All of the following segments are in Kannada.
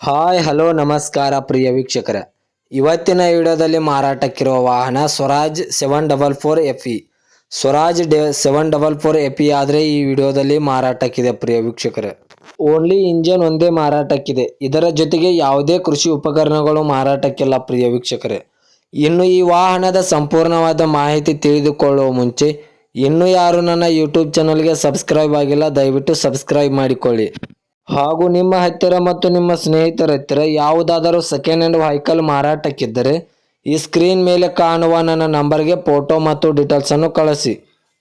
ಹಾಯ್ ಹಲೋ ನಮಸ್ಕಾರ ಪ್ರಿಯ ವೀಕ್ಷಕರೇ, ಇವತ್ತಿನ ವಿಡಿಯೋದಲ್ಲಿ ಮಾರಾಟಕ್ಕಿರುವ ವಾಹನ ಸ್ವರಾಜ್ 744 FE. ಸ್ವರಾಜ್ 744 FE ಆದರೆ ಈ ವಿಡಿಯೋದಲ್ಲಿ ಮಾರಾಟಕ್ಕಿದೆ ಪ್ರಿಯ ವೀಕ್ಷಕರೇ. ಓನ್ಲಿ ಇಂಜನ್ ಒಂದೇ ಮಾರಾಟಕ್ಕಿದೆ. ಇದರ ಜೊತೆಗೆ ಯಾವುದೇ ಕೃಷಿ ಉಪಕರಣಗಳು ಮಾರಾಟಕ್ಕಿಲ್ಲ ಪ್ರಿಯ ವೀಕ್ಷಕರೇ. ಇನ್ನು ಈ ವಾಹನದ ಸಂಪೂರ್ಣವಾದ ಮಾಹಿತಿ ತಿಳಿದುಕೊಳ್ಳುವ ಮುಂಚೆ ಇನ್ನೂ ಯಾರು ನನ್ನ ಯೂಟ್ಯೂಬ್ ಚಾನಲ್ಗೆ ಸಬ್ಸ್ಕ್ರೈಬ್ ಆಗಿಲ್ಲ, ದಯವಿಟ್ಟು ಸಬ್ಸ್ಕ್ರೈಬ್ ಮಾಡಿಕೊಳ್ಳಿ. ಹಾಗೂ ನಿಮ್ಮ ಹತ್ತಿರ ಮತ್ತು ನಿಮ್ಮ ಸ್ನೇಹಿತರ ಹತ್ತಿರ ಯಾವುದಾದರೂ ಸೆಕೆಂಡ್ ಹ್ಯಾಂಡ್ ವೆಹಿಕಲ್ ಮಾರಾಟಕ್ಕಿದ್ದರೆ ಈ ಸ್ಕ್ರೀನ್ ಮೇಲೆ ಕಾಣುವ ನನ್ನ ನಂಬರ್ಗೆ ಫೋಟೋ ಮತ್ತು ಡೀಟೇಲ್ಸನ್ನು ಕಳಿಸಿ.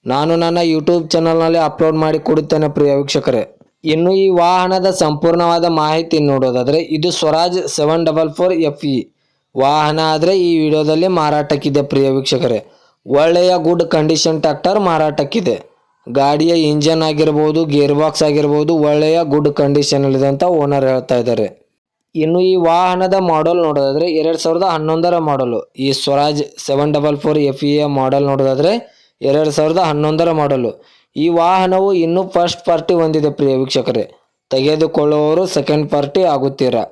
ನಾನು ನನ್ನ ಯೂಟ್ಯೂಬ್ ಚಾನಲ್ನಲ್ಲಿ ಅಪ್ಲೋಡ್ ಮಾಡಿ ಕೊಡುತ್ತೇನೆ ಪ್ರಿಯ ವೀಕ್ಷಕರೇ. ಇನ್ನು ಈ ವಾಹನದ ಸಂಪೂರ್ಣವಾದ ಮಾಹಿತಿ ನೋಡೋದಾದರೆ ಇದು ಸ್ವರಾಜ್ 744 FE ವಾಹನ ಆದರೆ ಈ ವಿಡಿಯೋದಲ್ಲಿ ಮಾರಾಟಕ್ಕಿದೆ ಪ್ರಿಯ ವೀಕ್ಷಕರೇ. ಒಳ್ಳೆಯ ಗುಡ್ ಕಂಡೀಷನ್ ಟ್ರ್ಯಾಕ್ಟರ್ ಮಾರಾಟಕ್ಕಿದೆ. ಗಾಡಿಯ ಇಂಜನ್ ಆಗಿರ್ಬೋದು, ಗೇರ್ ಬಾಕ್ಸ್ ಆಗಿರ್ಬೋದು, ಒಳ್ಳೆಯ ಗುಡ್ ಕಂಡೀಷನ್ ಇದೆ ಅಂತ ಓನರ್ ಹೇಳ್ತಾ ಇದ್ದಾರೆ. ಇನ್ನು ಈ ವಾಹನದ ಮಾಡೆಲ್ ನೋಡೋದಾದ್ರೆ 2011ರ ಮಾಡಲು. ಈ ಸ್ವರಾಜ್ 744 FE ಮಾಡೆಲ್ ನೋಡೋದಾದ್ರೆ 2011ರ ಮಾಡಲು. ಈ ವಾಹನವು ಇನ್ನೂ ಫಸ್ಟ್ ಪಾರ್ಟಿ ಹೊಂದಿದೆ ಪ್ರಿಯ ವೀಕ್ಷಕರೇ. ತೆಗೆದುಕೊಳ್ಳುವವರು ಸೆಕೆಂಡ್ ಪಾರ್ಟಿ ಆಗುತ್ತೀರಾ.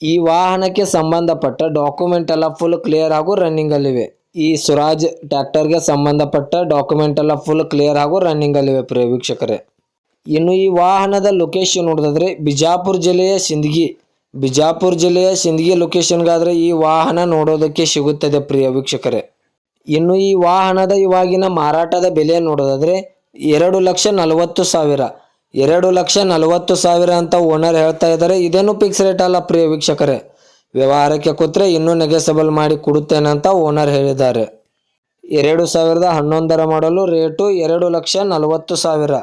ಈ ವಾಹನಕ್ಕೆ ಸಂಬಂಧಪಟ್ಟ ಡಾಕ್ಯುಮೆಂಟ್ ಎಲ್ಲ ಫುಲ್ ಕ್ಲಿಯರ್ ಹಾಗೂ ರನ್ನಿಂಗ್ ಅಲ್ಲಿವೆ. ಈ ಸ್ವರಾಜ್ ಟ್ರ್ಯಾಕ್ಟರ್ಗೆ ಸಂಬಂಧಪಟ್ಟ ಡಾಕ್ಯುಮೆಂಟ್ ಎಲ್ಲ ಫುಲ್ ಕ್ಲಿಯರ್ ಹಾಗೂ ರನ್ನಿಂಗ್ ಅಲ್ಲಿವೆ ಪ್ರಿಯ ವೀಕ್ಷಕರೇ. ಇನ್ನು ಈ ವಾಹನದ ಲೊಕೇಶನ್ ನೋಡಿದ್ರೆ ಬಿಜಾಪುರ ಜಿಲ್ಲೆಯ ಸಿಂದಗಿ ಲೊಕೇಶನ್ಗಾದರೆ ಈ ವಾಹನ ನೋಡೋದಕ್ಕೆ ಸಿಗುತ್ತದೆ ಪ್ರಿಯ ವೀಕ್ಷಕರೇ. ಇನ್ನು ಈ ವಾಹನದ ಇವಾಗಿನ ಮಾರಾಟದ ಬೆಲೆ ನೋಡೋದಾದ್ರೆ 2,40,000 2,40,000 ಅಂತ ಓನರ್ ಹೇಳ್ತಾ ಇದ್ದಾರೆ. ಇದೇನು ಫಿಕ್ಸ್ ರೇಟ್ ಅಲ್ಲ ಪ್ರಿಯ ವೀಕ್ಷಕರೇ. ವ್ಯವಹಾರಕ್ಕೆ ಕೂತ್ರೆ ಇನ್ನೂ ನೆಗೆಸಬಲ್ ಮಾಡಿ ಕೊಡುತ್ತೇನೆ ಅಂತ ಓನರ್ ಹೇಳಿದ್ದಾರೆ. 2011ರ ಮಾಡಲು, ರೇಟು 2,40,000.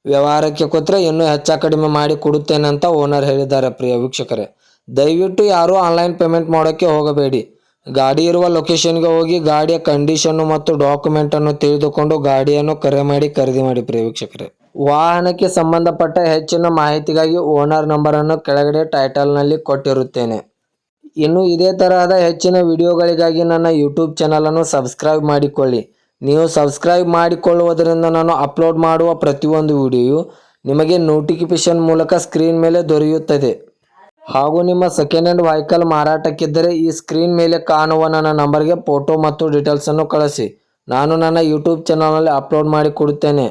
ವ್ಯವಹಾರಕ್ಕೆ ಕೂತ್ರೆ ಇನ್ನೂ ಹೆಚ್ಚ ಕಡಿಮೆ ಮಾಡಿ ಕೊಡುತ್ತೇನೆ ಅಂತ ಓನರ್ ಹೇಳಿದ್ದಾರೆ ಪ್ರಿಯ ವೀಕ್ಷಕರೇ. ದಯವಿಟ್ಟು ಯಾರೂ ಆನ್ಲೈನ್ ಪೇಮೆಂಟ್ ಮಾಡೋಕ್ಕೆ ಹೋಗಬೇಡಿ. ಗಾಡಿ ಇರುವ ಲೊಕೇಶನ್ಗೆ ಹೋಗಿ ಗಾಡಿಯ ಕಂಡೀಷನ್ನು ಮತ್ತು ಡಾಕ್ಯುಮೆಂಟನ್ನು ತಿಳಿದುಕೊಂಡು ಗಾಡಿಯನ್ನು ಕರೆ ಮಾಡಿ ಖರೀದಿ ಮಾಡಿ ಪ್ರಿಯ ವೀಕ್ಷಕರೇ. ವಾಹನಕ್ಕೆ ಸಂಬಂಧಪಟ್ಟ ಹೆಚ್ಚಿನ ಮಾಹಿತಿಗಾಗಿ ಓನರ್ ನಂಬರನ್ನು ಕೆಳಗಡೆ ಟೈಟಲ್ನಲ್ಲಿ ಕೊಟ್ಟಿರುತ್ತೇನೆ. ಇನ್ನು ಇದೇ ತರಹದ ಹೆಚ್ಚಿನ ವಿಡಿಯೋಗಳಿಗಾಗಿ ನನ್ನ ಯೂಟ್ಯೂಬ್ ಚಾನಲನ್ನು ಸಬ್ಸ್ಕ್ರೈಬ್ ಮಾಡಿಕೊಳ್ಳಿ. ನೀವು ಸಬ್ಸ್ಕ್ರೈಬ್ ಮಾಡಿಕೊಳ್ಳುವುದರಿಂದ ನಾನು ಅಪ್ಲೋಡ್ ಮಾಡುವ ಪ್ರತಿಯೊಂದು ವಿಡಿಯೋ ನಿಮಗೆ ನೋಟಿಫಿಕೇಶನ್ ಮೂಲಕ ಸ್ಕ್ರೀನ್ ಮೇಲೆ ದೊರೆಯುತ್ತದೆ. ಹಾಗೂ ನಿಮ್ಮ ಸೆಕೆಂಡ್ ಹ್ಯಾಂಡ್ ವೆಹಿಕಲ್ ಮಾರಾಟಕ್ಕಿದ್ದರೆ ಈ ಸ್ಕ್ರೀನ್ ಮೇಲೆ ಕಾಣುವ ನನ್ನ ನಂಬರ್ಗೆ ಫೋಟೋ ಮತ್ತು ಡೀಟೇಲ್ಸನ್ನು ಕಳಿಸಿ. ನಾನು ನನ್ನ ಯೂಟ್ಯೂಬ್ ಚಾನಲ್ನಲ್ಲಿ ಅಪ್ಲೋಡ್ ಮಾಡಿ ಕೊಡುತ್ತೇನೆ.